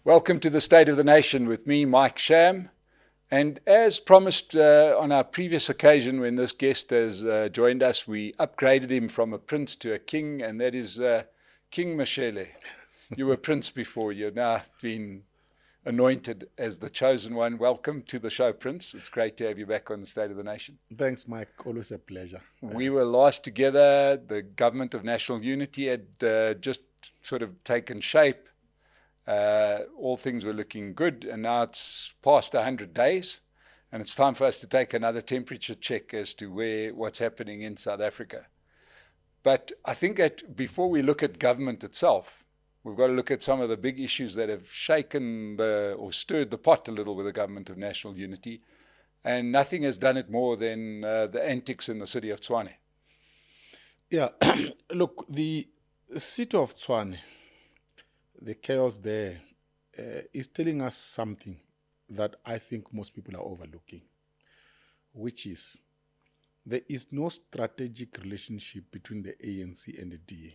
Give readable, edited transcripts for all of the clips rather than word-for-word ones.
Welcome to the State of the Nation with me, Mike Sham. And as promised on our previous occasion when this guest has joined us, we upgraded him from a prince to a king, and that is King Mashele. You were prince before, you've now been anointed as the chosen one. Welcome to the show, Prince. It's great to have you back on the State of the Nation. Thanks, Mike. Always a pleasure. We were last together. The government of national unity had just sort of taken shape. All things were looking good, and now it's past 100 days, and it's time for us to take another temperature check as to what's happening in South Africa. But I think that before we look at government itself, we've got to look at some of the big issues that have shaken or stirred the pot a little with the government of national unity, and nothing has done it more than the antics in the city of Tshwane. Yeah, look, the city of Tshwane, the chaos there is telling us something that I think most people are overlooking, which is there is no strategic relationship between the ANC and the DA,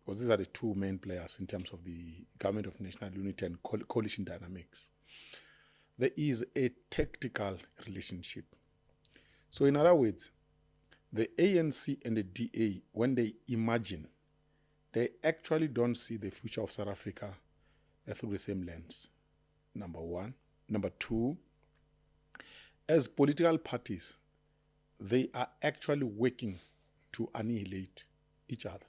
because these are the two main players in terms of the government of national unity and coalition dynamics. There is a tactical relationship. So in other words, the ANC and the DA, when they imagine, they actually don't see the future of South Africa through the same lens, number one. Number two, as political parties, they are actually working to annihilate each other.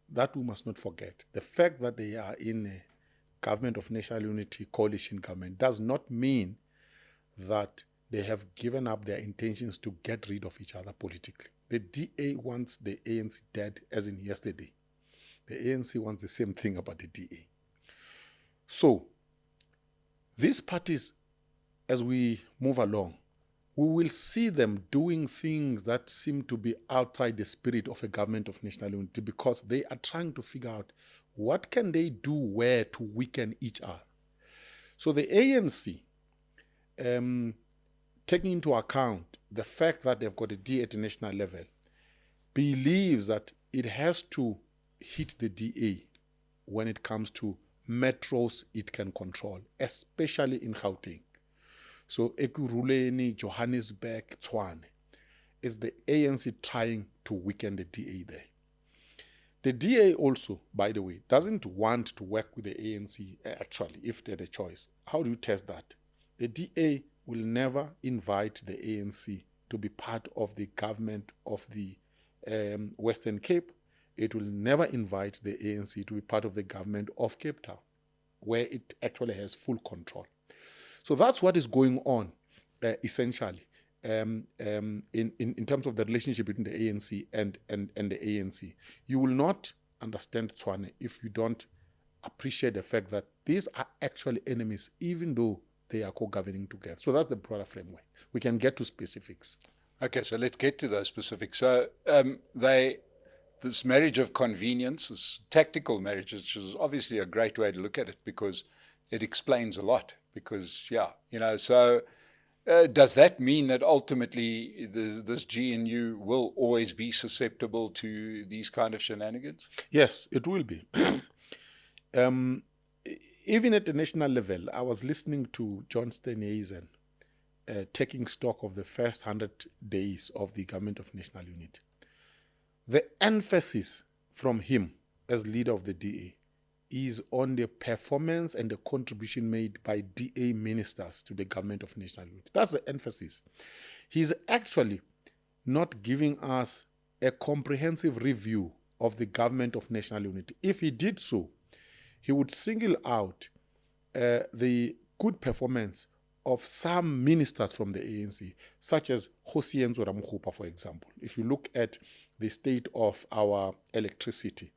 That we must not forget. The fact that they are in a government of national unity, coalition government, does not mean that they have given up their intentions to get rid of each other politically. The DA wants the ANC dead as in yesterday. The ANC wants the same thing about the DA. So, these parties, as we move along, we will see them doing things that seem to be outside the spirit of a government of national unity, because they are trying to figure out what can they do where to weaken each other. So the ANC, taking into account the fact that they've got a DA at the national level, believes that it has to hit the DA when it comes to metros it can control, especially in Gauteng. So Ekurhuleni, Johannesburg, Tshwane is the ANC trying to weaken the DA there. The DA also, by the way, doesn't want to work with the ANC actually, if they're the choice. How do you test that? The DA will never invite the ANC to be part of the government of the Western Cape. It will never invite the ANC to be part of the government of Cape Town, where it actually has full control. So that's what is going on, essentially, in terms of the relationship between the ANC and the ANC. You will not understand Tshwane if you don't appreciate the fact that these are actually enemies, even though they are co-governing together. So that's the broader framework. We can get to specifics. Okay, so let's get to those specifics. So this marriage of convenience, this tactical marriage, which is obviously a great way to look at it, because it explains a lot. Because, so does that mean that ultimately this GNU will always be susceptible to these kind of shenanigans? Yes, it will be. Even at the national level, I was listening to John Steenhuisen taking stock of the first 100 days of the government of national unity. The emphasis from him as leader of the DA is on the performance and the contribution made by DA ministers to the government of national unity. That's the emphasis. He's actually not giving us a comprehensive review of the government of national unity. If he did so, he would single out the good performance of some ministers from the ANC, such as Hosienzo Ramokgopa, for example. If you look at the state of our electricity,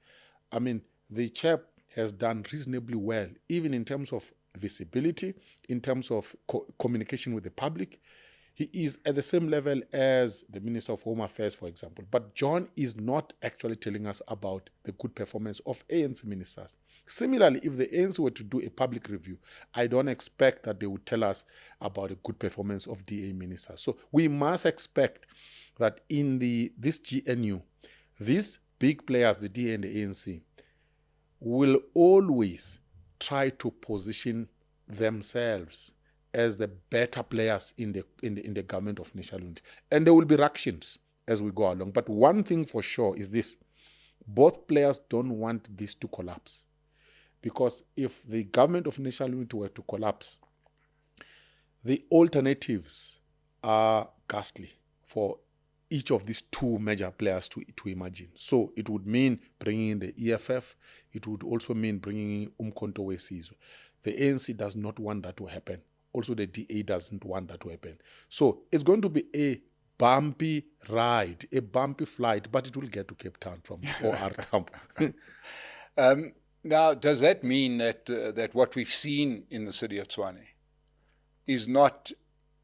I mean, the chap has done reasonably well, even in terms of visibility, in terms of communication with the public. He is at the same level as the Minister of Home Affairs, for example. But John is not actually telling us about the good performance of ANC ministers. Similarly, if the ANC were to do a public review, I don't expect that they would tell us about the good performance of DA ministers. So we must expect that in this GNU, these big players, the DA and the ANC, will always try to position themselves as the better players in the government of national unity. And there will be ructions as we go along. But one thing for sure is this: both players don't want this to collapse. Because if the government of national unity were to collapse, the alternatives are ghastly for each of these two major players to imagine. So it would mean bringing in the EFF. It would also mean bringing in Umkhonto weSizwe. The ANC does not want that to happen. Also, the DA doesn't want that to happen. So it's going to be a bumpy ride, a bumpy flight, but it will get to Cape Town from OR Tambo. Now, does that mean that what we've seen in the city of Tshwane is not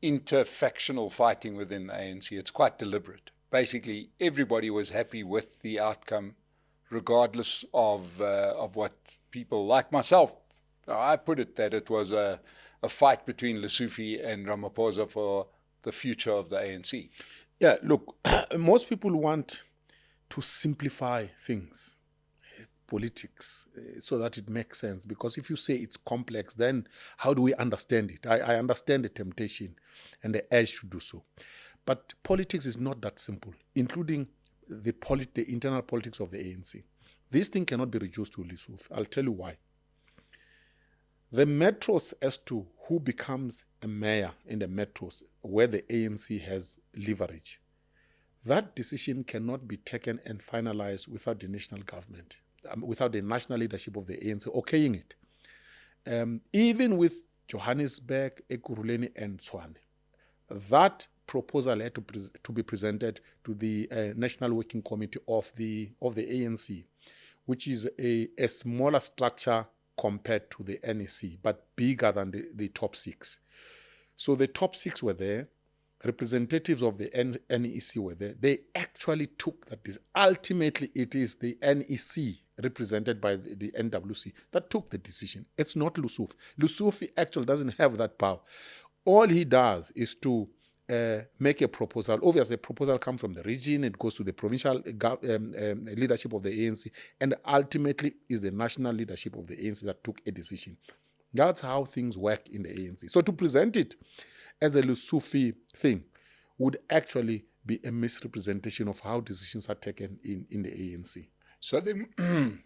interfactional fighting within the ANC? It's quite deliberate. Basically, everybody was happy with the outcome, regardless of what people like myself. I put it that it was a fight between Lesofie and Raposa for the future of the ANC. Yeah, look, most people want to simplify things, politics, so that it makes sense. Because if you say it's complex, then how do we understand it? I understand the temptation and the urge to do so. But politics is not that simple, including the internal politics of the ANC. This thing cannot be reduced to Lesofie. I'll tell you why. The metros, as to who becomes a mayor in the metros where the ANC has leverage, that decision cannot be taken and finalized without the national government, without the national leadership of the ANC okaying it. Even with Johannesburg, Ekurhuleni, and Tshwane, that proposal had to be presented to the National Working Committee of the ANC, which is a smaller structure compared to the NEC, but bigger than the top six. So the top six were there, representatives of the NEC were there. They actually took that. Ultimately, it is the NEC, represented by the NWC, that took the decision. It's not Lesofie. Lesofie actually doesn't have that power. All he does is to make a proposal. Obviously, the proposal comes from the region, it goes to the provincial leadership of the ANC, and ultimately is the national leadership of the ANC that took a decision. That's how things work in the ANC. So to present it as a Lesofie thing would actually be a misrepresentation of how decisions are taken in the ANC. So then,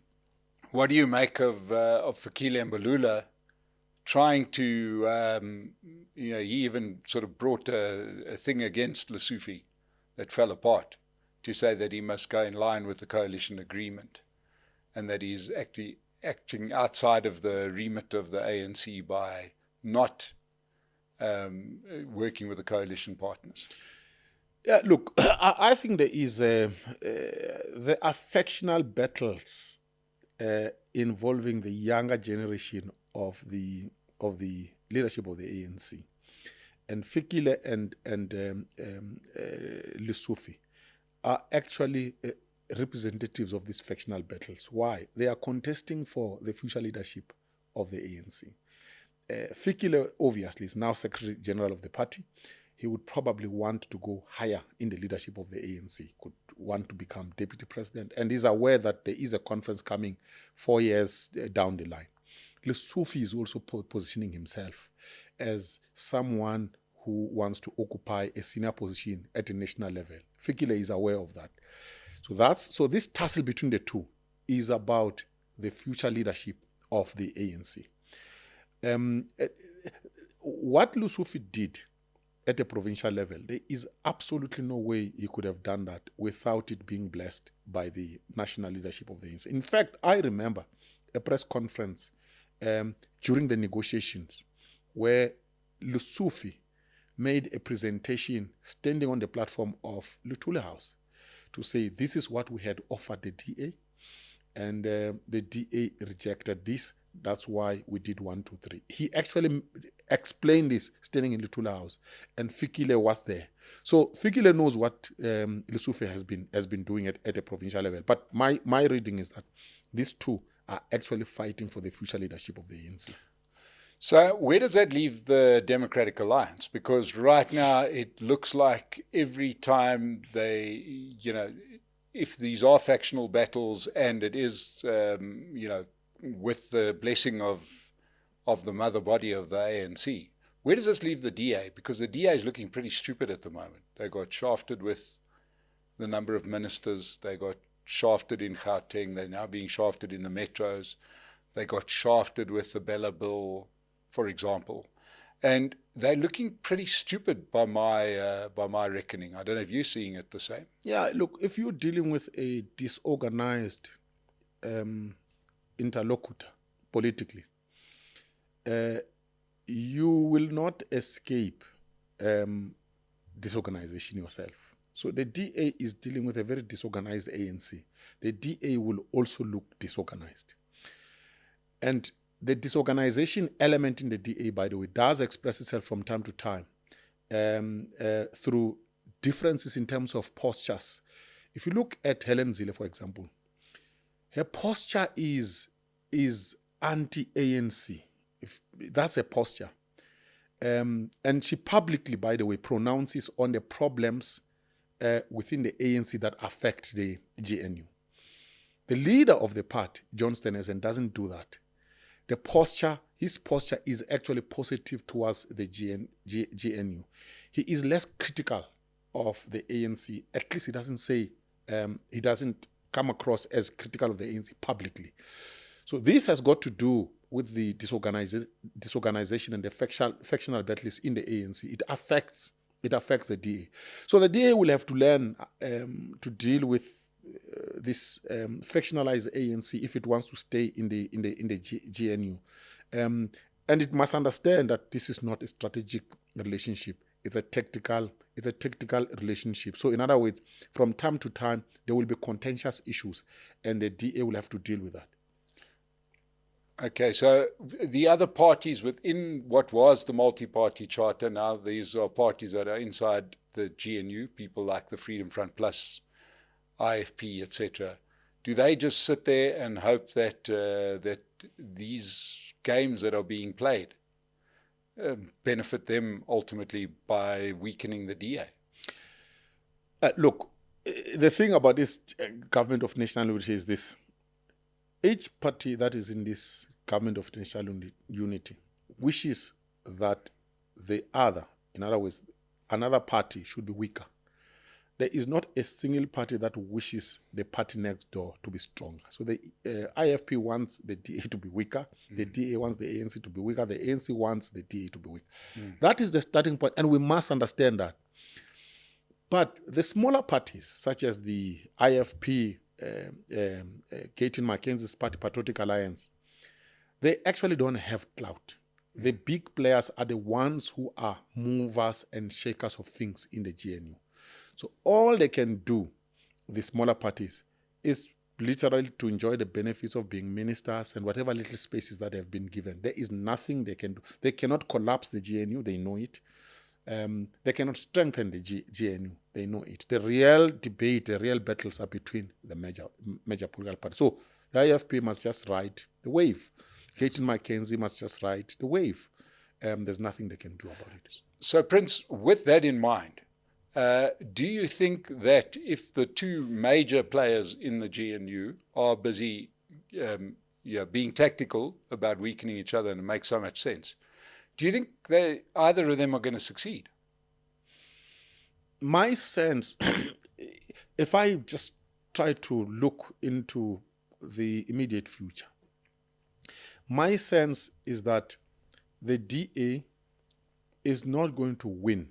what do you make of Fikile and Balela trying to, he even sort of brought a thing against Lesofie that fell apart, to say that he must go in line with the coalition agreement and that he's actually acting outside of the remit of the ANC by not working with the coalition partners. Yeah, look, I think there is there are factional battles involving the younger generation of the leadership of the ANC, and Fikile and Lesofie are actually representatives of these factional battles. Why? They are contesting for the future leadership of the ANC. Fikile obviously is now Secretary General of the party. He would probably want to go higher in the leadership of the ANC, could want to become deputy president, and is aware that there is a conference coming 4 years down the line. Lesofie is also positioning himself as someone who wants to occupy a senior position at a national level. Fikile is aware of that. So this tussle between the two is about the future leadership of the ANC. What Lesofie did at a provincial level, there is absolutely no way he could have done that without it being blessed by the national leadership of the ANC. In fact, I remember a press conference during the negotiations where Lesofie made a presentation standing on the platform of Luthuli House to say this is what we had offered the DA, and the DA rejected this. That's why we did 1, 2, 3. He actually explained this standing in Luthuli House, and Fikile was there. So Fikile knows what Lesofie has been doing at a provincial level. But my reading is that these two are actually fighting for the future leadership of the ANC. So where does that leave the Democratic Alliance? Because right now it looks like every time they, if these are factional battles and it is, with the blessing of the mother body of the ANC. Where does this leave the DA? Because the DA is looking pretty stupid at the moment. They got shafted with the number of ministers. They got shafted in Gauteng. They're now being shafted in the metros. They got shafted with the Bella bill, for example. And they're looking pretty stupid by my reckoning. I don't know if you're seeing it the same. Yeah, look, if you're dealing with a disorganized interlocutor politically, you will not escape disorganization yourself. So the DA is dealing with a very disorganized ANC. The DA will also look disorganized. And the disorganization element in the DA, by the way, does express itself from time to time through differences in terms of postures. If you look at Helen Zille, for example, her posture is anti-ANC. That's a posture. And she publicly, by the way, pronounces on the problems within the ANC that affect the GNU. The leader of the party, John Steenhuisen, doesn't do that. His posture is actually positive towards the GNU. He is less critical of the ANC. At least he doesn't say, he doesn't come across as critical of the ANC publicly. So this has got to do with the disorganization and the factional battles in the ANC. It affects the DA. So the DA will have to learn to deal with this factionalized ANC if it wants to stay in the GNU, and it must understand that this is not a strategic relationship. It's a tactical relationship. So in other words, from time to time there will be contentious issues, and the DA will have to deal with that. Okay, so the other parties within what was the multi-party charter, now these are parties that are inside the GNU, people like the Freedom Front Plus, IFP, etc. Do they just sit there and hope that that these games that are being played benefit them ultimately by weakening the DA? Look, the thing about this government of national unity is this. Each party that is in this government of national unity wishes that the other, in other words, another party should be weaker. There is not a single party that wishes the party next door to be stronger. So the IFP wants the DA to be weaker. The DA wants the ANC to be weaker. The ANC wants the DA to be weaker. That is the starting point, and we must understand that. But the smaller parties, such as the IFP, Gayton Mackenzie's party, Patriotic Alliance, they actually don't have clout. The big players are the ones who are movers and shakers of things in the GNU. So all they can do, the smaller parties, is literally to enjoy the benefits of being ministers and whatever little spaces that they have been given. There is nothing they can do. They cannot collapse the GNU, they know it. They cannot strengthen the GNU, they know it. The real debate, the real battles are between the major political parties. So the IFP must just ride the wave. Gayton Mackenzie must just ride the wave. There's nothing they can do about it. So, Prince, with that in mind, do you think that if the two major players in the GNU are busy being tactical about weakening each other, and it makes so much sense, do you think either of them are going to succeed? My sense, if I just try to look into the immediate future, my sense is that the DA is not going to win.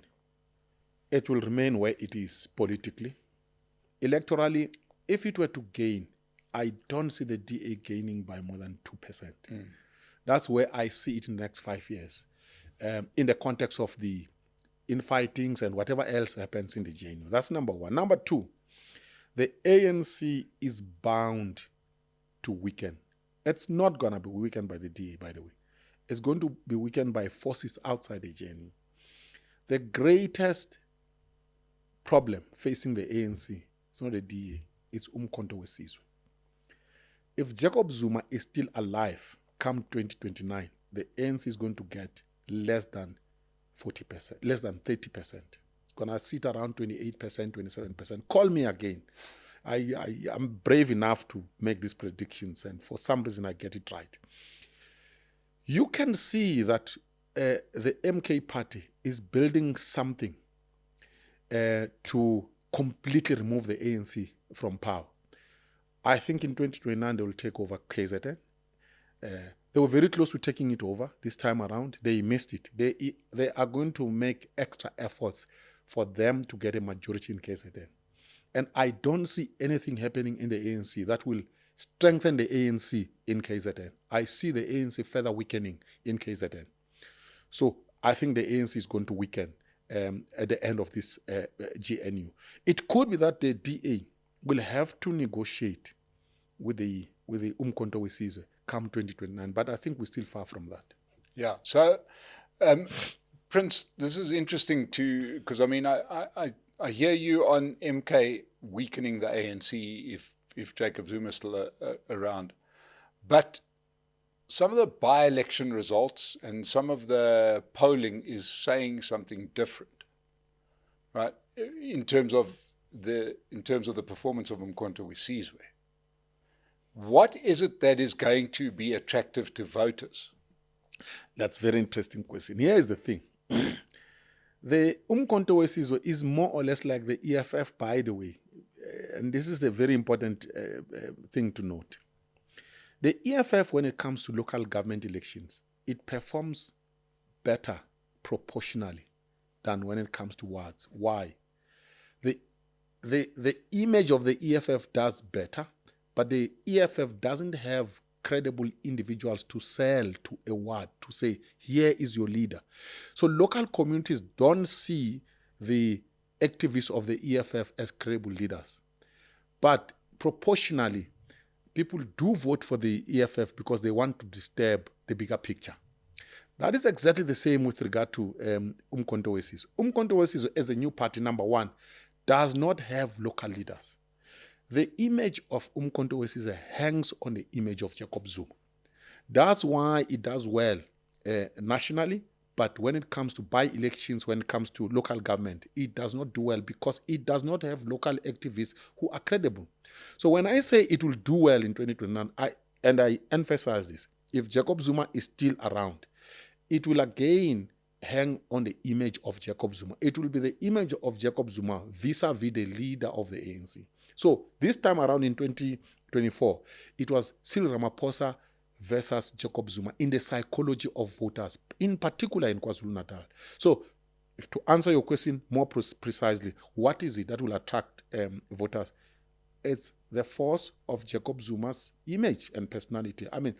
It will remain where it is politically. Electorally, if it were to gain, I don't see the DA gaining by more than 2%. That's where I see it in the next 5 years, in the context of the infightings and whatever else happens in the GNU. That's number one. Number two, the ANC is bound to weaken. It's not going to be weakened by the DA, by the way. It's going to be weakened by forces outside the GNU. The greatest problem facing the ANC is not the DA, it's Umkhonto weSizwe. If Jacob Zuma is still alive come 2029, the ANC is going to get less than 40%, less than 30%. It's going to sit around 28%, 27%. Call me again. I'm brave enough to make these predictions, and for some reason I get it right. You can see that the MK party is building something to completely remove the ANC from power. I think in 2029 they will take over KZN. They were very close to taking it over this time around. They missed it. They are going to make extra efforts for them to get a majority in KZN. And I don't see anything happening in the ANC that will strengthen the ANC in KZN. I see the ANC further weakening in KZN. So I think the ANC is going to weaken at the end of this GNU. It could be that the DA will have to negotiate with the Umkhonto weSizwe come 2029, but I think we're still far from that. Yeah. So, Prince, this is interesting too, because I mean, I hear you on MK weakening the ANC if Jacob Zuma is still around, but some of the by-election results and some of the polling is saying something different, right? In terms of the performance of Umkhonto weSizwe. What is it that is going to be attractive to voters? That's a very interesting question. Here is the thing. The Umkhonto weSizwe is more or less like the EFF, by the way. And this is a very important thing to note. The EFF, when it comes to local government elections, it performs better proportionally than when it comes to wards. Why? The image of the EFF does better, but the EFF doesn't have credible individuals to sell to a ward, to say, here is your leader. So local communities don't see the activists of the EFF as credible leaders. But proportionally, people do vote for the EFF because they want to disturb the bigger picture. That is exactly the same with regard to Umkhonto weSizwe. Umkhonto weSizwe, as a new party, number one, does not have local leaders. The image of Umkhonto weSizwe hangs on the image of Jacob Zuma. That's why it does well nationally, but when it comes to by-elections, when it comes to local government, it does not do well because it does not have local activists who are credible. So when I say it will do well in 2029, I emphasize this, if Jacob Zuma is still around, it will again hang on the image of Jacob Zuma. It will be the image of Jacob Zuma vis-a-vis the leader of the ANC. So this time around in 2024, it was Cyril Raposa versus Jacob Zuma in the psychology of voters, in particular in KwaZulu-Natal. So to answer your question more precisely, what is it that will attract voters? It's the force of Jacob Zuma's image and personality. I mean,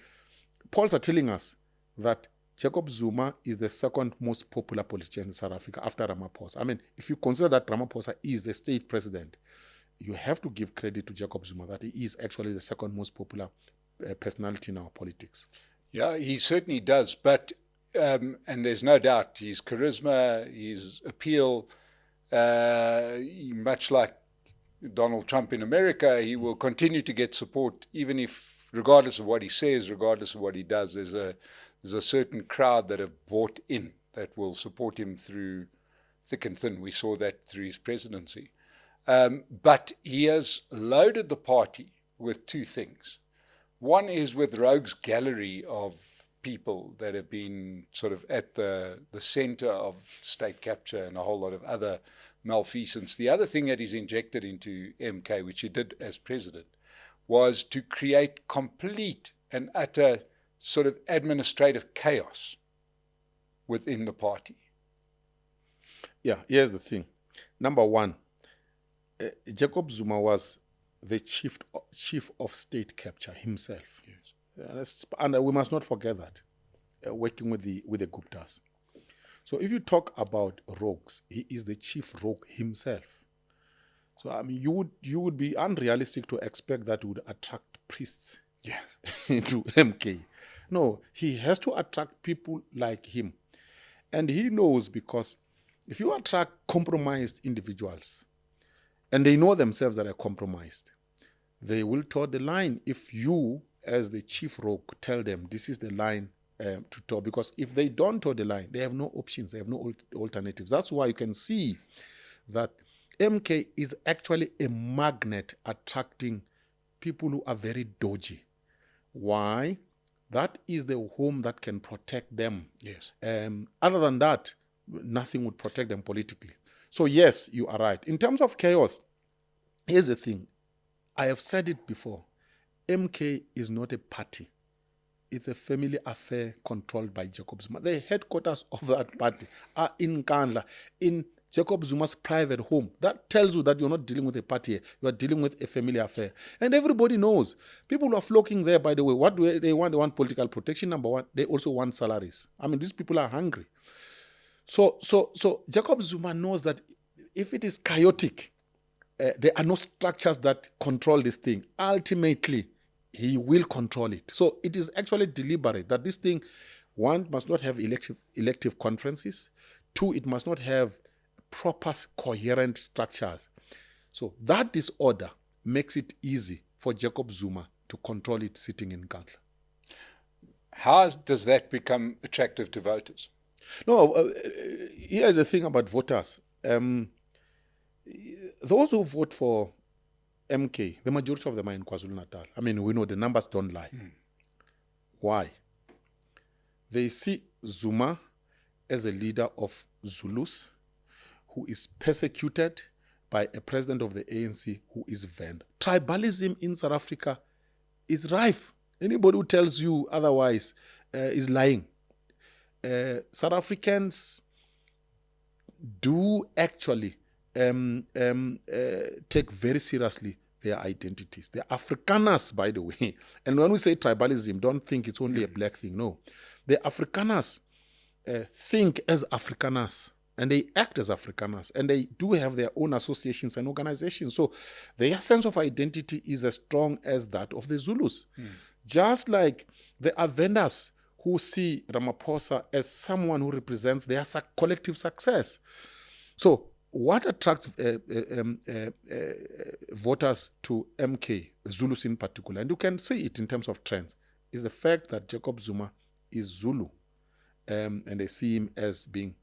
polls are telling us that Jacob Zuma is the second most popular politician in South Africa after Ramaphosa. I mean, if you consider that Ramaphosa is the state president, you have to give credit to Jacob Zuma that he is actually the second most popular personality in our politics. Yeah, he certainly does. But, and there's no doubt, his charisma, his appeal, much like Donald Trump in America, he will continue to get support, even if, regardless of what he says, regardless of what he does, there's a certain crowd that have bought in, that will support him through thick and thin. We saw that through his presidency. But he has loaded the party with two things. One is with rogues gallery of people that have been sort of at the center of state capture and a whole lot of other malfeasance. The other thing that he's injected into MK, which he did as president, was to create complete and utter sort of administrative chaos within the party. Yeah, here's the thing. Number one, Jacob Zuma was the chief of state capture himself. Yes. And we must not forget that, working with the Guptas. So if you talk about rogues, he is the chief rogue himself. So I mean, you would be unrealistic to expect that would attract priests, yes, into MK. No, he has to attract people like him. And he knows, because if you attract compromised individuals, and they know themselves that are compromised, they will toe the line if you, as the chief rogue, tell them this is the line to toe. Because if they don't toe the line, they have no options, they have no alternatives. That's why you can see that MK is actually a magnet attracting people who are very dodgy. Why? That is the home that can protect them. Yes. Other than that, nothing would protect them politically. So yes, you are right. In terms of chaos, here's the thing. I have said it before. MK is not a party. It's a family affair controlled by Jacob Zuma. The headquarters of that party are in Nkandla, in Jacob Zuma's private home. That tells you that you're not dealing with a party. You are dealing with a family affair. And everybody knows. People are flocking there, by the way. What do they want? They want political protection, number one. They also want salaries. I mean, these people are hungry. So Jacob Zuma knows that if it is chaotic, there are no structures that control this thing. Ultimately, he will control it. So it is actually deliberate that this thing, one, must not have elective conferences. Two, it must not have proper coherent structures. So that disorder makes it easy for Jacob Zuma to control it sitting in Nkandla. How does that become attractive to voters? No, here's the thing about voters. Those who vote for MK, the majority of them are in KwaZulu-Natal. I mean, we know the numbers don't lie. Why? They see Zuma as a leader of Zulus who is persecuted by a president of the ANC who is banned. Tribalism in South Africa is rife. Anybody who tells you otherwise is lying. South Africans do actually take very seriously their identities. They're Afrikaners, by the way. And when we say tribalism, don't think it's only a black thing. No. The Afrikaners think as Afrikaners. And they act as Afrikaners. And they do have their own associations and organizations. So their sense of identity is as strong as that of the Zulus. Just like there are vendors who see Raposa as someone who represents their collective success. So what attracts voters to MK, Zulus in particular, and you can see it in terms of trends, is the fact that Jacob Zuma is Zulu. And they see him as being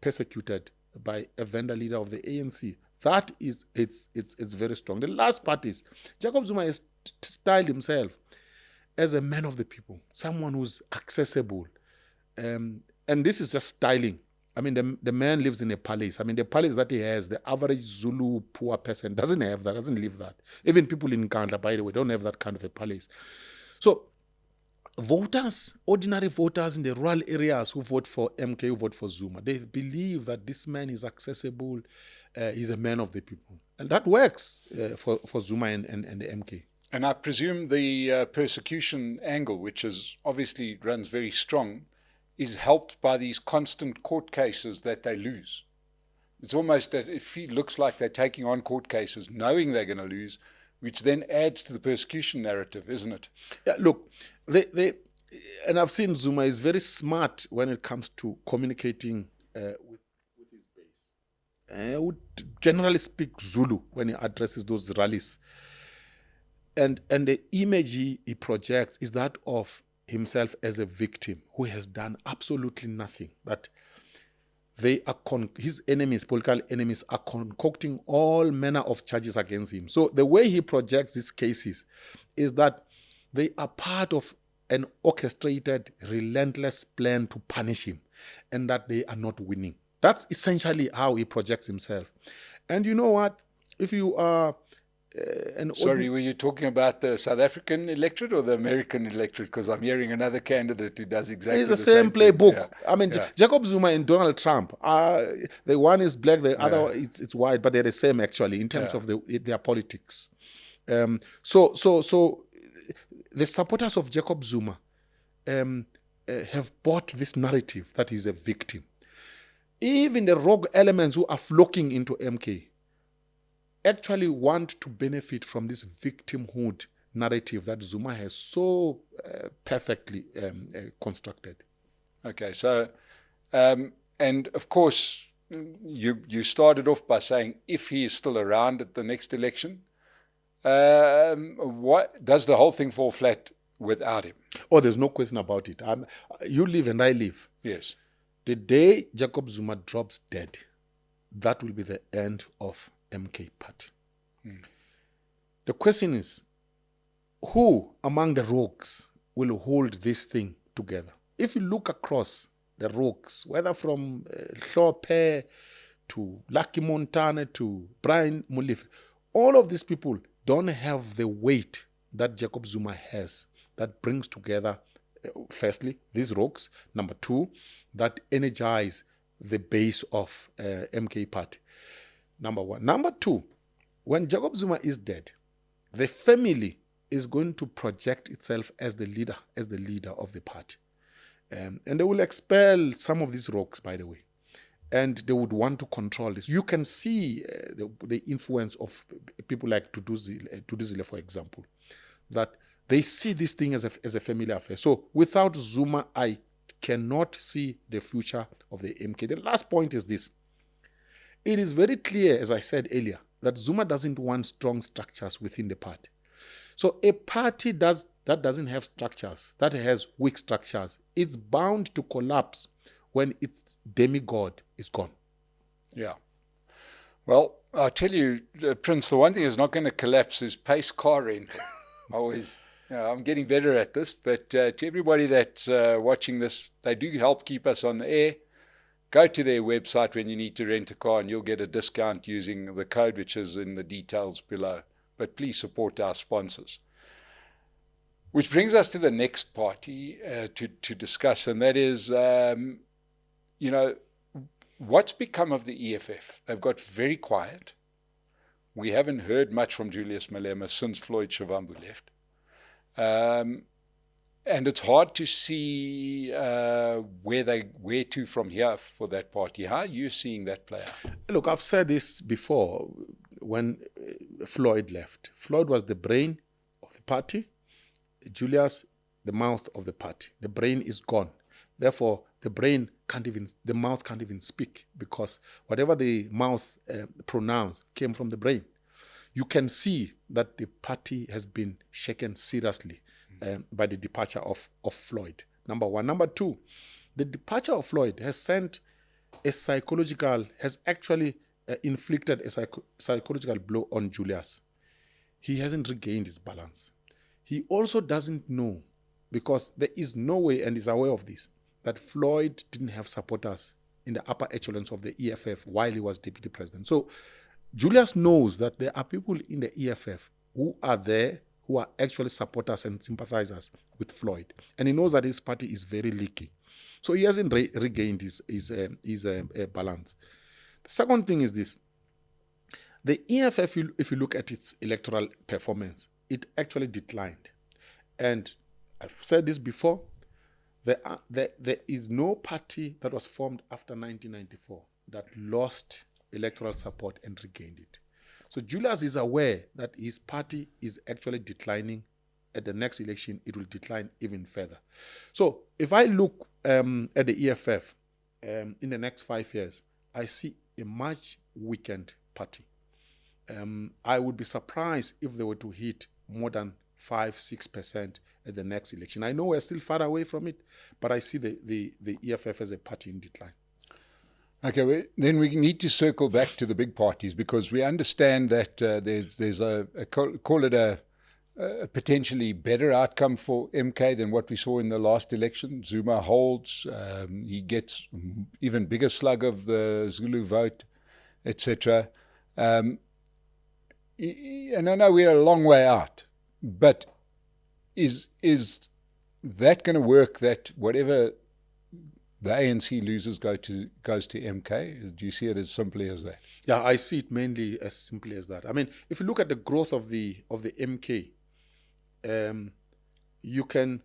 persecuted by a vendor leader of the ANC. That is, it's very strong. The last part is, Jacob Zuma has styled himself as a man of the people, someone who's accessible. And this is just styling. I mean, the man lives in a palace. I mean, the palace that he has, the average Zulu poor person doesn't have that, doesn't live that. Even people in Nkandla, by the way, don't have that kind of a palace. So voters, ordinary voters in the rural areas who vote for MK, who vote for Zuma, they believe that this man is accessible, he's a man of the people. And that works for Zuma and the MK. And I presume the persecution angle, which is obviously runs very strong, is helped by these constant court cases that they lose. It's almost that it looks like they're taking on court cases knowing they're going to lose, which then adds to the persecution narrative, isn't it? Yeah, look, and I've seen Zuma is very smart when it comes to communicating with his base. He would generally speak Zulu when he addresses those rallies. And the image he projects is that of himself as a victim who has done absolutely nothing. That they are his enemies, political enemies, are concocting all manner of charges against him. So the way he projects these cases is that they are part of an orchestrated, relentless plan to punish him, and that they are not winning. That's essentially how he projects himself. And you know what? If you are Sorry, were you talking about the South African electorate or the American electorate? Because I'm hearing another candidate who does exactly the same playbook. Yeah. I mean, Jacob Zuma and Donald Trump, the one is black, the other it's white, but they're the same actually in terms of their politics. So the supporters of Jacob Zuma have bought this narrative that he's a victim. Even the rogue elements who are flocking into MK actually want to benefit from this victimhood narrative that Zuma has so perfectly constructed. Okay, so, and of course, you started off by saying if he is still around at the next election, what does the whole thing fall flat without him? Oh, there's no question about it. You live and I live. Yes. The day Jacob Zuma drops dead, that will be the end of MK party. The question is, who among the rogues will hold this thing together? If you look across the rogues, whether from Hlophe to Lucky Montana to Brian Molefe, all of these people don't have the weight that Jacob Zuma has that brings together, firstly, these rogues. Number two, that energize the base of MK party. Number one. Number two, when Jacob Zuma is dead, the family is going to project itself as the leader of the party. And they will expel some of these rogues, by the way. And they would want to control this. You can see the influence of people like Tuduzile, for example, that they see this thing as a family affair. So without Zuma, I cannot see the future of the MK. The last point is this. It is very clear, as I said earlier, that Zuma doesn't want strong structures within the party. So a party that doesn't have structures, that has weak structures, it's bound to collapse when its demigod is gone. Yeah. Well, I'll tell you, Prince, the one thing that's not going to collapse is pace car rental. I'm getting better at this, but to everybody that's watching this, they do help keep us on the air. Go to their website when you need to rent a car and you'll get a discount using the code, which is in the details below. But please support our sponsors. Which brings us to the next party to discuss, and that is, what's become of the EFF? They've got very quiet. We haven't heard much from Julius Malema since Floyd Shivambu left. And it's hard to see where to from here for that party. How are you seeing that play out? Look, I've said this before when Floyd left. Floyd was the brain of the party. Julius, the mouth of the party. The brain is gone. Therefore, the mouth can't even speak, because whatever the mouth pronounced came from the brain. You can see that the party has been shaken seriously by the departure of Floyd. Number one. Number two, the departure of Floyd has actually inflicted a psychological blow on Julius. He hasn't regained his balance. He also doesn't know, because there is no way, and is aware of this, that Floyd didn't have supporters in the upper echelons of the EFF while he was deputy president. So Julius knows that there are people in the EFF who are there, who are actually supporters and sympathizers with Floyd. And he knows that his party is very leaky. So he hasn't regained his balance. The second thing is this. The EFF, if you look at its electoral performance, it actually declined. And I've said this before, there is no party that was formed after 1994 that lost electoral support and regained it. So Julius is aware that his party is actually declining. At the next election, it will decline even further. So if I look at the EFF in the next 5 years, I see a much weakened party. I would be surprised if they were to hit more than 5-6% at the next election. I know we're still far away from it, but I see the EFF as a party in decline. Okay, then we need to circle back to the big parties, because we understand that there's call it a potentially better outcome for MK than what we saw in the last election. Zuma holds, he gets even bigger slug of the Zulu vote, etc. And I know we're a long way out, but is that going to work, that whatever the ANC losers goes to MK? Do you see it as simply as that? Yeah, I see it mainly as simply as that. I mean, if you look at the growth of the MK, you can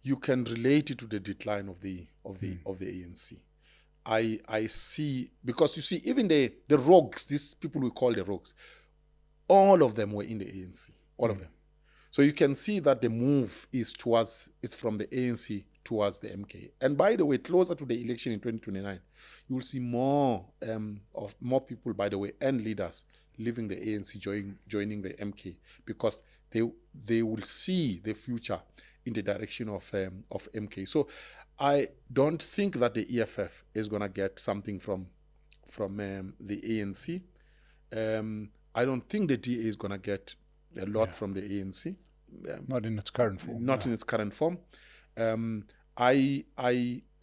relate it to the decline of the ANC. I see, because you see, even the rogues, these people we call the rogues, all of them were in the ANC, all of them. So you can see that the move is from the ANC towards the MK. And by the way, closer to the election in 2029, you will see more people, by the way, and leaders leaving the ANC, joining the MK, because they will see the future in the direction of MK. So I don't think that the EFF is going to get something from the ANC. I don't think the DA is going to get a lot from the ANC. Not in its current form. Not in its current form. I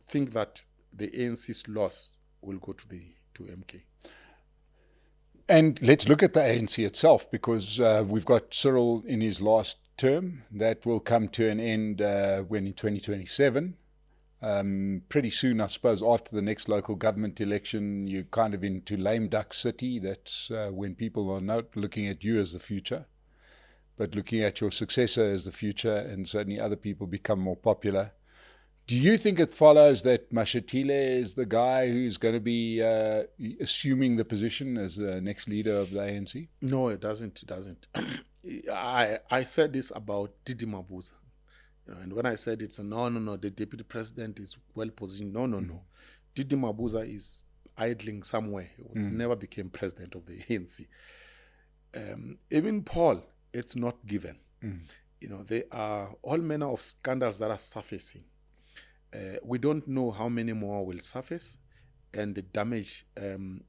think that the ANC's loss will go to MK. And let's look at the ANC itself, because we've got Cyril in his last term. That will come to an end when in 2027. Pretty soon, I suppose, after the next local government election, you're kind of into lame duck city. That's when people are not looking at you as the future, but looking at your successor as the future, and certainly other people become more popular. Do you think it follows that Mashele is the guy who's going to be assuming the position as the next leader of the ANC? No, it doesn't. It doesn't. I said this about Didi Mabuza. And when I said it's no, the deputy president is well positioned. No. Didi Mabuza is idling somewhere. He never became president of the ANC. Even Paul, it's not given. There are all manner of scandals that are surfacing. We don't know how many more will surface and the damage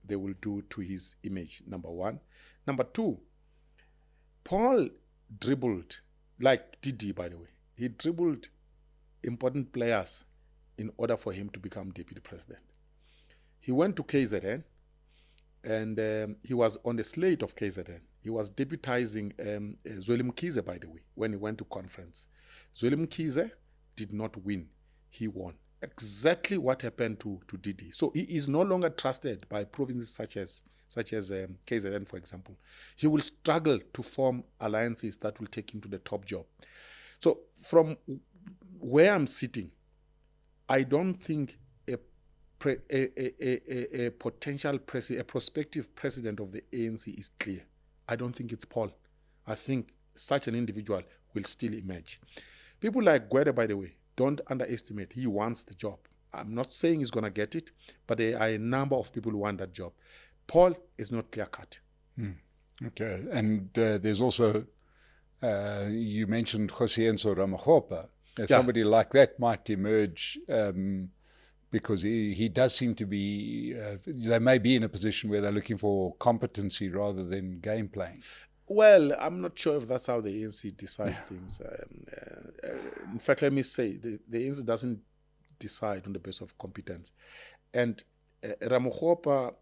they will do to his image, number one. Number two, Paul dribbled, like Didi, by the way, he dribbled important players in order for him to become deputy president. He went to KZN and he was on the slate of KZN. He was deputizing Zulu Politics, by the way, when he went to conference. Zulu Politics did not win. He won. Exactly what happened to Didi. So he is no longer trusted by provinces such as KZN, for example. He will struggle to form alliances that will take him to the top job. So from where I'm sitting, I don't think a prospective president of the ANC is clear. I don't think it's Paul. I think such an individual will still emerge. People like Gwede, by the way, don't underestimate. He wants the job. I'm not saying he's going to get it, but there are a number of people who want that job. Paul is not clear-cut. Okay. And there's also, you mentioned Josienso Ramokgopa. Somebody like that might emerge because he does seem to be, they may be in a position where they're looking for competency rather than game playing. Well, I'm not sure if that's how the ANC decides things. In fact, let me say, the ANC doesn't decide on the basis of competence. And Ramokgopa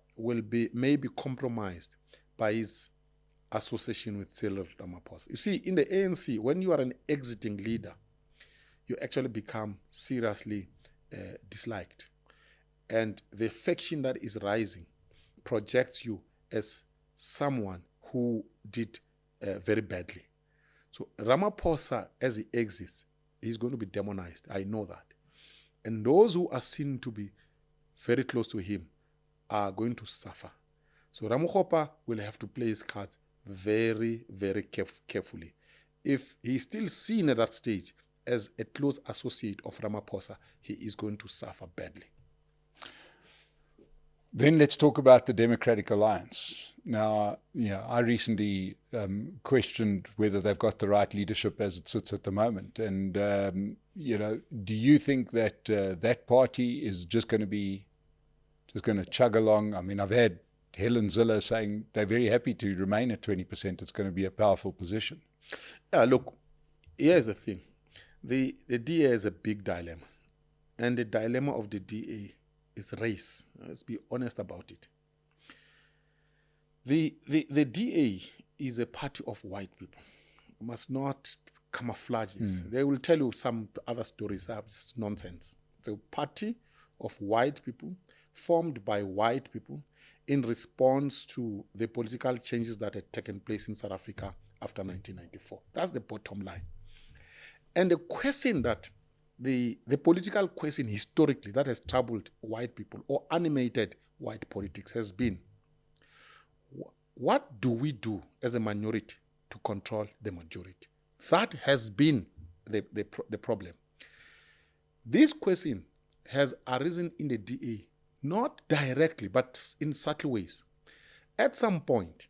may be compromised by his association with Cyril Ramaphosa. You see, in the ANC, when you are an exiting leader, you actually become seriously disliked. And the faction that is rising projects you as someone who did very badly. So Ramaphosa, as he exits, he's going to be demonized. I know that. And those who are seen to be very close to him are going to suffer. So Ramokgopa will have to play his cards very, very carefully. If he's still seen at that stage as a close associate of Ramaphosa, he is going to suffer badly. Then let's talk about the Democratic Alliance. Now, I recently questioned whether they've got the right leadership as it sits at the moment. And, do you think that that party is just going to chug along? I mean, I've had Helen Zille saying they're very happy to remain at 20%. It's going to be a powerful position. Look, here's the thing. The DA is a big dilemma. And the dilemma of the DA is race. Let's be honest about it. The DA is a party of white people. You must not camouflage this. They will tell you some other stories. That's nonsense. It's a party of white people formed by white people in response to the political changes that had taken place in South Africa after 1994. That's the bottom line. And the question that the political question historically that has troubled white people or animated white politics has been, what do we do as a minority to control the majority? That has been the problem. This question has arisen in the DA, not directly, but in subtle ways. At some point,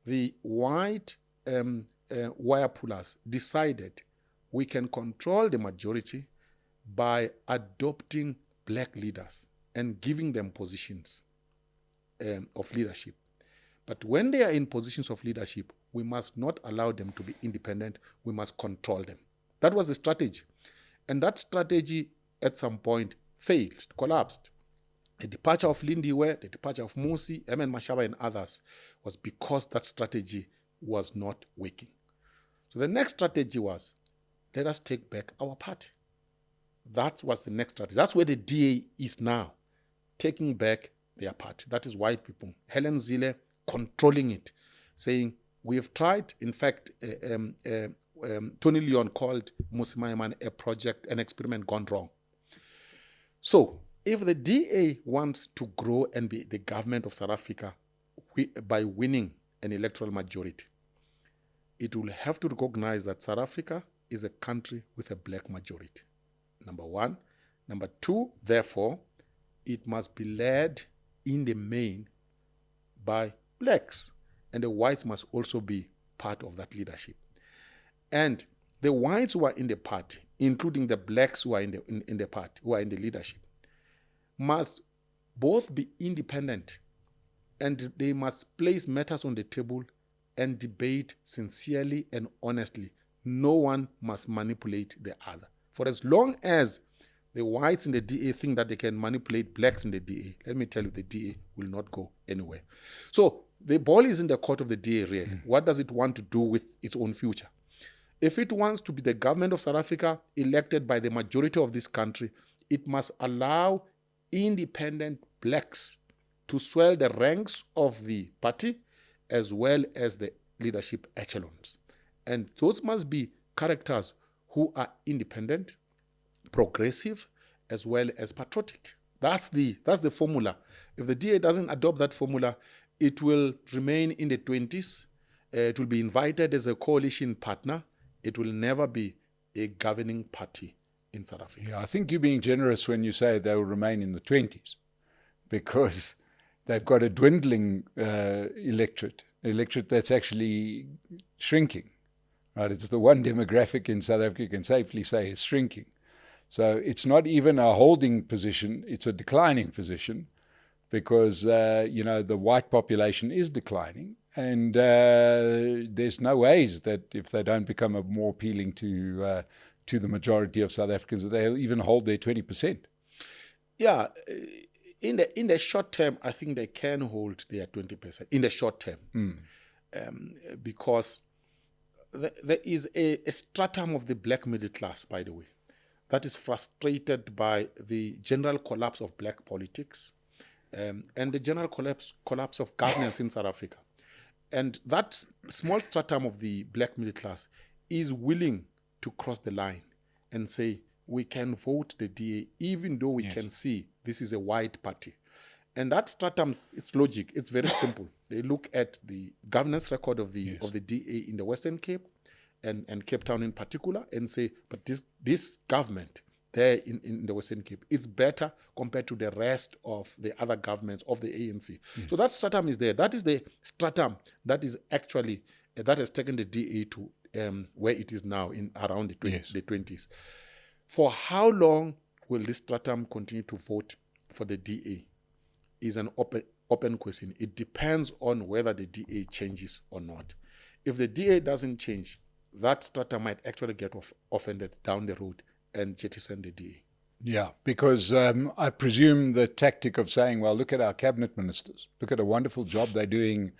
the white wire pullers decided we can control the majority by adopting black leaders and giving them positions. of leadership. But when they are in positions of leadership, we must not allow them to be independent. We must control them. That was the strategy. And that strategy at some point failed, collapsed. The departure of Lindiwe, the departure of Musi, Mashaba and others was because that strategy was not working. So the next strategy was, let us take back our party. That was the next strategy. That's where the DA is now, taking back their party. That is white people. Helen Zille controlling it, saying, we have tried. In fact, Tony Leon called Musi Maimane a project, an experiment gone wrong. So if the DA wants to grow and be the government of South Africa by winning an electoral majority, it will have to recognize that South Africa is a country with a black majority, number one. Number two, therefore, it must be led in the main by blacks, and the whites must also be part of that leadership. And the whites who are in the party, including the blacks who are in the party, who are in the leadership, must both be independent, and they must place matters on the table and debate sincerely and honestly. No one must manipulate the other. For as long as the whites in the DA think that they can manipulate blacks in the DA, let me tell you, the DA will not go anywhere. So the ball is in the court of the DA, really. What does it want to do with its own future? If it wants to be the government of South Africa elected by the majority of this country, it must allow independent blacks to swell the ranks of the party as well as the leadership echelons. And those must be characters who are independent, progressive, as well as patriotic. That's the formula. If the DA doesn't adopt that formula, it will remain in the 20s. It will be invited as a coalition partner. It will never be a governing party in South Africa. Yeah, I think you're being generous when you say they will remain in the 20s, because they've got a dwindling electorate that's actually shrinking. Right? It's the one demographic in South Africa you can safely say is shrinking. So it's not even a holding position, it's a declining position, because the white population is declining, and there's no ways that if they don't become more appealing to the majority of South Africans, that they'll even hold their 20%. Yeah, in the short term, I think they can hold their 20% in the short term, because there is a stratum of the black middle class, by the way, that is frustrated by the general collapse of black politics and the general collapse of governance in South Africa. And that small stratum of the black middle class is willing to cross the line and say, we can vote the DA, even though we can see this is a white party. And that stratum, it's logic. It's very simple. They look at the governance record of the DA in the Western Cape and Cape Town in particular, and say, but this government there in the Western Cape, it's better compared to the rest of the other governments of the ANC. So that stratum is there. That is the stratum that is actually, that has taken the DA to where it is now in around the 20s. For how long will this stratum continue to vote for the DA is an open question. It depends on whether the DA changes or not. If the DA doesn't change, that stratum might actually get offended down the road and jettison the DA. Yeah, because I presume the tactic of saying, well, look at our cabinet ministers, look at a wonderful job they're doing,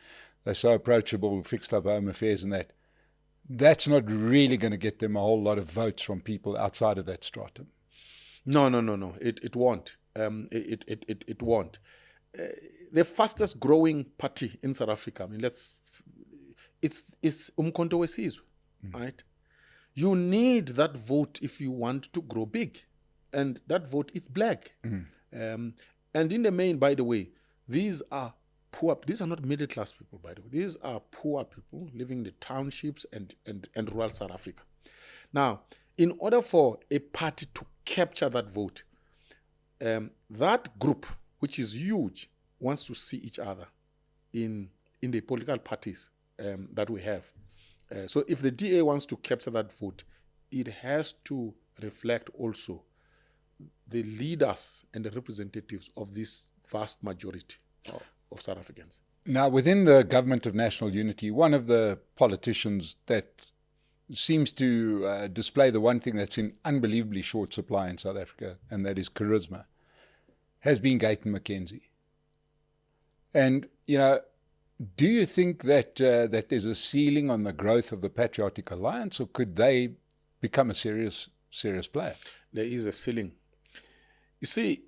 they're so approachable, fixed up home affairs and that's not really going to get them a whole lot of votes from people outside of that stratum. No. It won't. It won't. The fastest growing party in South Africa, I mean, it's Umkhonto weSizwe, right? You need that vote if you want to grow big. And that vote is black. And in the main, by the way, these are poor. These are not middle class people, by the way. These are poor people living in the townships and rural South Africa. Now, in order for a party to capture that vote, that group, which is huge, wants to see each other in the political parties that we have. So if the DA wants to capture that vote, it has to reflect also the leaders and the representatives of this vast majority of South Africans. Now, within the Government of National Unity, one of the politicians that seems to display the one thing that's in unbelievably short supply in South Africa, and that is charisma, has been Gayton McKenzie. And, you know, do you think that that there's a ceiling on the growth of the Patriotic Alliance, or could they become a serious player? There is a ceiling. You see,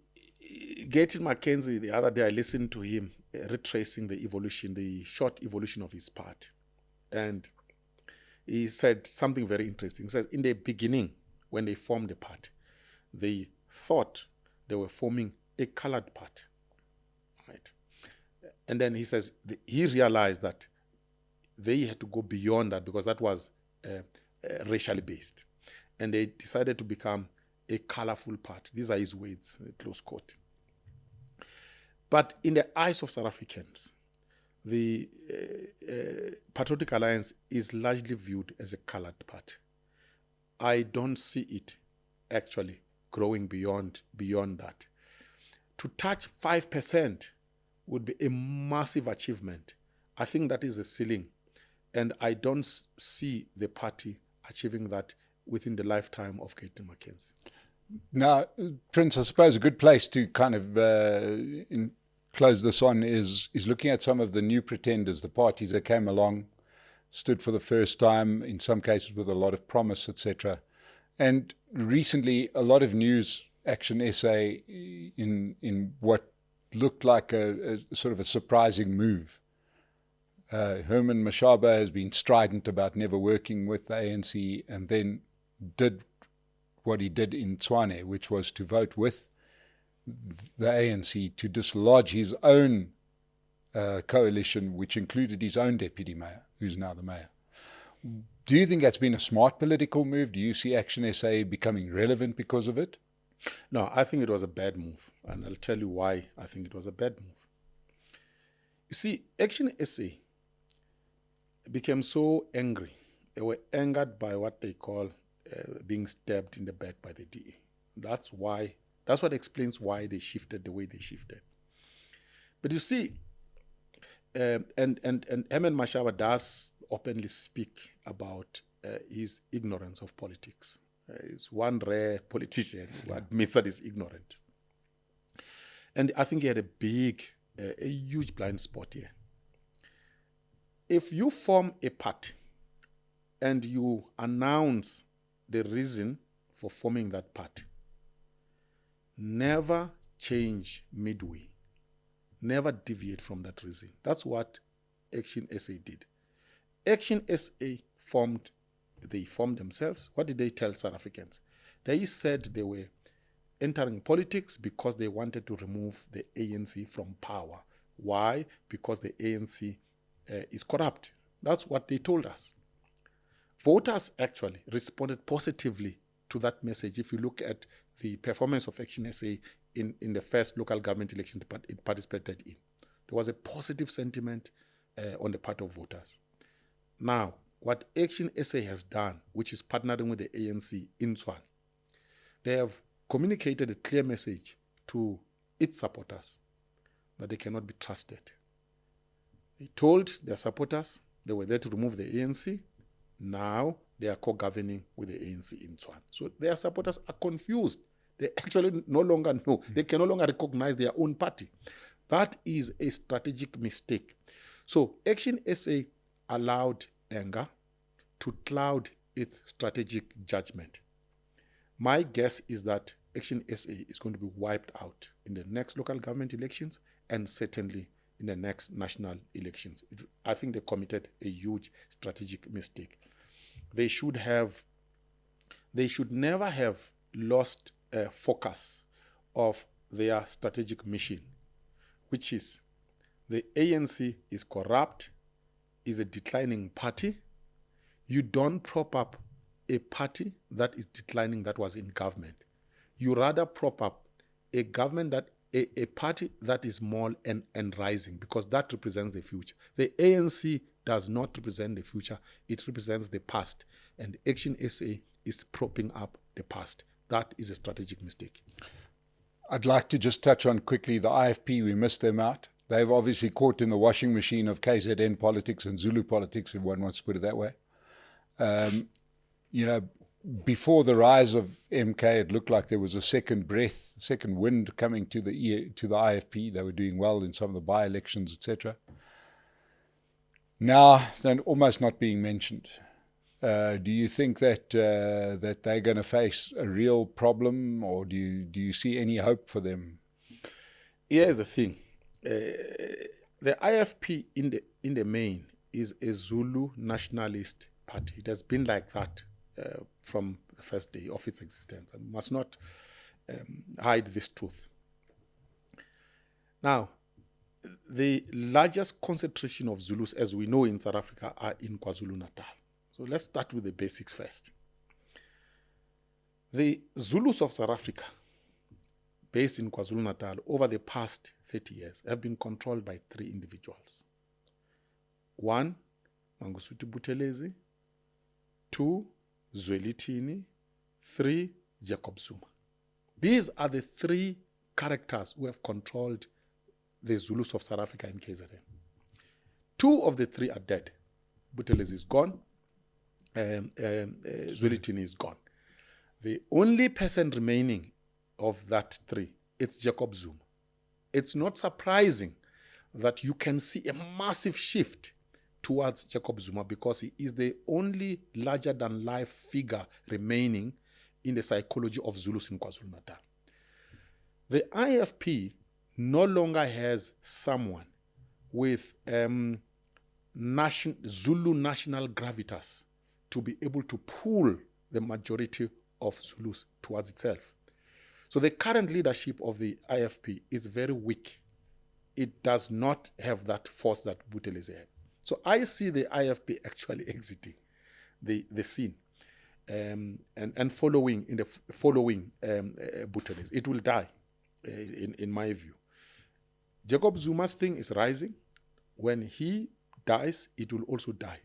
Gayton McKenzie, the other day I listened to him retracing the short evolution of his party. And he said something very interesting. He says, in the beginning, when they formed the party, they thought they were forming a colored party. Right? And then he says he realized that they had to go beyond that because that was racially based. And they decided to become a colorful party. These are his words, close quote. But in the eyes of South Africans, the Patriotic Alliance is largely viewed as a colored party. I don't see it actually growing beyond that. To touch 5% would be a massive achievement. I think that is a ceiling. And I don't see the party achieving that within the lifetime of Gayton McKenzie. Now, Prince, I suppose a good place to kind of close this on is looking at some of the new pretenders, the parties that came along, stood for the first time, in some cases with a lot of promise, etc. And recently, a lot of news, Action SA, in what looked like a sort of a surprising move. Herman Mashele has been strident about never working with the ANC, and then did what he did in Tshwane, which was to vote with the ANC to dislodge his own coalition, which included his own deputy mayor, who's now the mayor. Do you think that's been a smart political move? Do you see Action SA becoming relevant because of it? No, I think it was a bad move, and I'll tell you why I think it was a bad move. You see, Action SA became so angry. They were angered by what they call being stabbed in the back by the DA. That's what explains why they shifted the way they shifted. But you see, and Herman Mashele does openly speak about his ignorance of politics. He's one rare politician who admits that he's ignorant. And I think he had a huge blind spot here. If you form a party and you announce the reason for forming that party, never change midway. Never deviate from that reason. That's what Action SA did. Action SA formed themselves. What did they tell South Africans? They said they were entering politics because they wanted to remove the ANC from power. Why? Because the ANC is corrupt. That's what they told us. Voters actually responded positively to that message. If you look at the performance of Action SA in the first local government election it participated in, there was a positive sentiment on the part of voters. Now, what Action SA has done, which is partnering with the ANC in Tshwane, they have communicated a clear message to its supporters that they cannot be trusted. They told their supporters they were there to remove the ANC. Now they are co-governing with the ANC in Tshwane. So their supporters are confused. They actually no longer know. They can no longer recognize their own party. That is a strategic mistake. So Action SA allowed anger to cloud its strategic judgment. My guess is that Action SA is going to be wiped out in the next local government elections and certainly in the next national elections. I think they committed a huge strategic mistake. They should never have lost focus of their strategic mission, which is the ANC is corrupt, is a declining party. You don't prop up a party that is declining that was in government. You rather prop up a government that a party that is small and rising, because that represents the future. The ANC does not represent the future, it represents the past. And Action SA is propping up the past. That is a strategic mistake. I'd like to just touch on quickly the IFP. We missed them out. They've obviously caught in the washing machine of KZN politics and Zulu politics, if one wants to put it that way. Before the rise of MK, it looked like there was a second breath, second wind coming to the IFP. They were doing well in some of the by-elections, etc. Now they're almost not being mentioned. Do you think that that they're going to face a real problem, or do you see any hope for them? Here's the thing: the IFP in the main is a Zulu nationalist party. It has been like that from the first day of its existence, and must not hide this truth. Now, the largest concentration of Zulus, as we know in South Africa, are in KwaZulu-Natal. So let's start with the basics first. The Zulus of South Africa, based in KwaZulu-Natal, over the past 30 years, have been controlled by 3 individuals. 1, Mangosuthu Buthelezi. 2, Zwelithini. 3, Jacob Zuma. These are the 3 characters who have controlled the Zulus of South Africa in KZN. 2 of the 3 are dead. Buthelezi is gone. Zwelithini is gone. The only person remaining of that 3, it's Jacob Zuma. It's not surprising that you can see a massive shift towards Jacob Zuma, because he is the only larger-than-life figure remaining in the psychology of Zulus in KwaZulu-Natal. The IFP no longer has someone with Zulu national gravitas to be able to pull the majority of Zulus towards itself. So the current leadership of the IFP is very weak. It does not have that force that Buthelezi had. So I see the IFP actually exiting the scene and following Buthelezi. It will die, in my view. Jacob Zuma's thing is rising. When he dies, it will also die.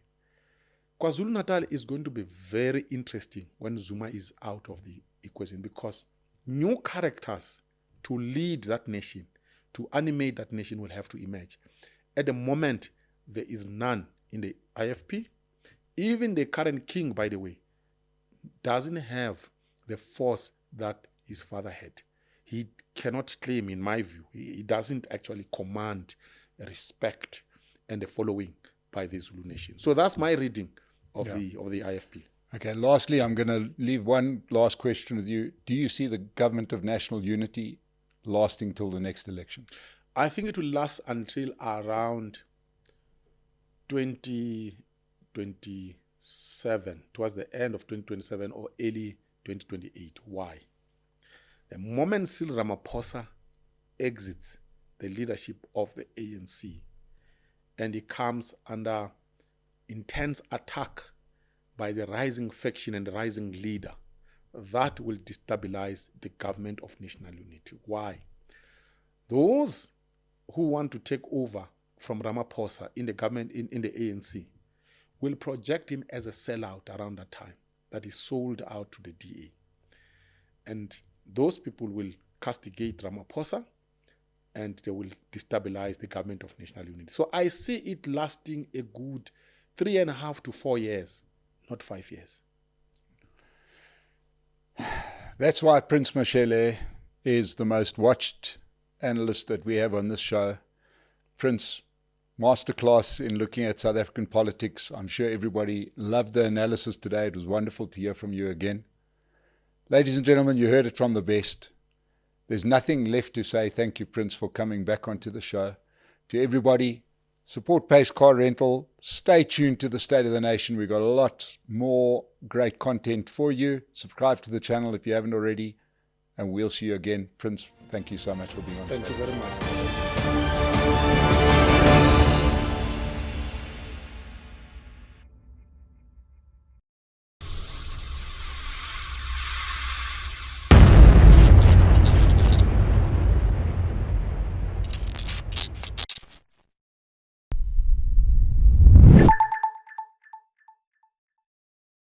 KwaZulu-Natal is going to be very interesting when Zuma is out of the equation, because new characters to lead that nation, to animate that nation, will have to emerge. At the moment, there is none in the IFP. Even the current king, by the way, doesn't have the force that his father had. He cannot claim, in my view, he doesn't actually command respect and the following by the Zulu nation. So that's my reading of the IFP. Okay, lastly, I'm going to leave one last question with you. Do you see the government of national unity lasting till the next election? I think it will last until around 2027, towards the end of 2027 or early 2028. Why? The moment Cyril Raposa exits the leadership of the ANC and he comes under intense attack by the rising faction and the rising leader, that will destabilize the government of national unity. Why? Those who want to take over from Ramaphosa in the government, in the ANC, will project him as a sellout around that time, that he sold out to the DA. And those people will castigate Ramaphosa and they will destabilize the government of national unity. So I see it lasting a good 3.5 to 4 years, not 5 years. That's why Prince Mashele is the most watched analyst that we have on this show. Prince, masterclass in looking at South African politics. I'm sure everybody loved the analysis today. It was wonderful to hear from you again. Ladies and gentlemen, you heard it from the best. There's nothing left to say. Thank you, Prince, for coming back onto the show. To everybody, support Pace Car Rental. Stay tuned to the State of the Nation. We've got a lot more great content for you. Subscribe to the channel if you haven't already. And we'll see you again. Prince, thank you so much for being on the show. Thank you very much.